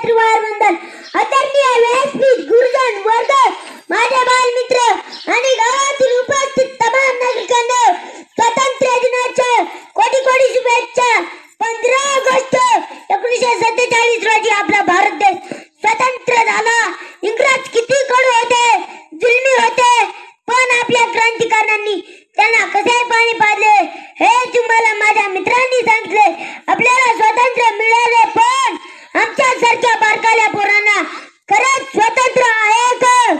त्रिवार वंदन आदरणीय व्यासपीठ गुरुजन वर्ग माझे बालमित्र आणि गावातील उपस्थित तमाम नागरिकांना स्वातंत्र्य दिनाच्या कोटी कोटी शुभेच्छा। 15 ऑगस्ट 1947 रोजी आपला भारत देश स्वतंत्र झाला। इंग्रज किती कडू होते, जुलमी होते, पण आपल्या क्रांतिकारकांनी त्यांना कसे पाणी पाजले हे तुम्हाला माझ्या मित्रांनी सांगितले। आपल्याला स्वातंत्र्य मिळाले, पण आमच्या सारख्या बारकाल्या पोरांना खरंच स्वातंत्र्य आहे का?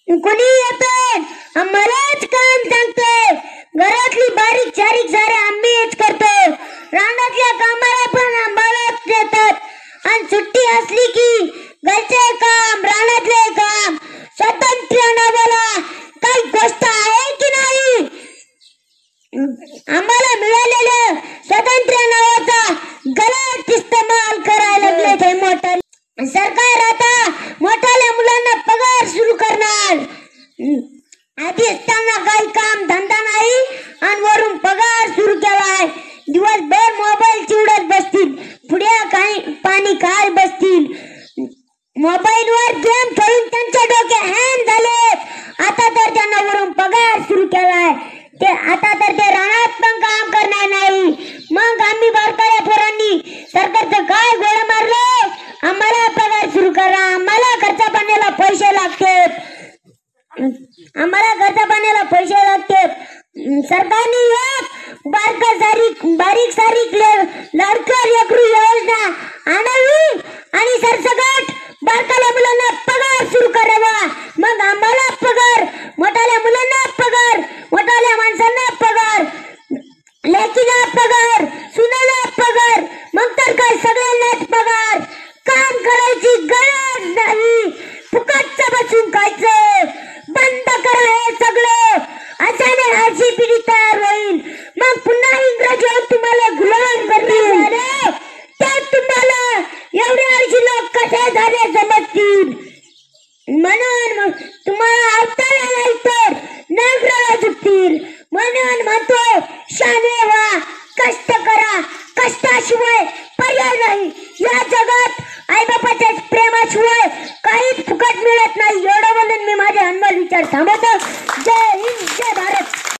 कोणी येतं आम्हालाच काम सांगतोय, घरातली बारीक सारीक सारे आम्हीच करतो, रानातल्या कामाला पण आम्हालाच देतात आणि सुट्टी असली की घरचे काम रानातले काम। स्वातंत्र्य नावाला काही गोष्ट आहे की नाही? आम्हाला मिळालेलं स्वातंत्र्य नावाचा गलत इस्तेमाल करायला लागले ते मोठा सरकार। आता मोठ्याल्या मुलांना पगार सुरू करणार, आधी असताना काही काम धंदा नाही आणि वरून पगार सुरू केलाय। दिवसभर मोबाईल चिवडत बसतील, पुढे काही पाणी काय बसतील, मोबाईल वर गेम खेळून त्यांचे डोके हँग झाले। आता तर त्यांना वरून पगार सुरू केलाय, ते आता तर ते रानात पण काम करणार नाही। मग आम्ही बारकाल्या पोरांनी सरकारचं काय गोळा मारलं? आम्हाला पगार सुरू करा, आम्हाला खर्चा पाण्याला पैसे लागतात, आम्हाला खर्चा पाण्याला पैसे लागतात। सरकारने एक बारीक सारीक लाडक्या लेकरू योजना आणावी आणि सरसकट बारकाल्या मुलांना पगार सुरू करावा। मग आम्हाला पगार, मोठ्याल्या मुलांना पगार, मोठ्याल्या माणसांना पगार, लेकीला पगार, सुनाला पगार, मग तर काय सगळ्यांनाच पगार। काम करायची गरज नाही, फुकटचं बसून खायचं बंद करा हे सगळं। अशाने अशी पिढी तयार होईल, मग पुन्हा इंग्रज येऊन तुम्हाला गुलाम करतील, तर तुम्हाला एवढे अर्शी लोक कसे झाले समजतील। म्हणून तुम्हाला अवताला नाही तर नागराला सुटतील। म्हणून म्हणतोय शाने व्हा, कष्ट करा, कष्टाशिवाय पर्याय नाही। या जगात आईबापाच्या प्रेमाशिवाय काहीच फुकट मिळत नाही। एवढं म्हणून मी माझे अनमोल विचार थांबवतो। जय हिंद, जय भारत।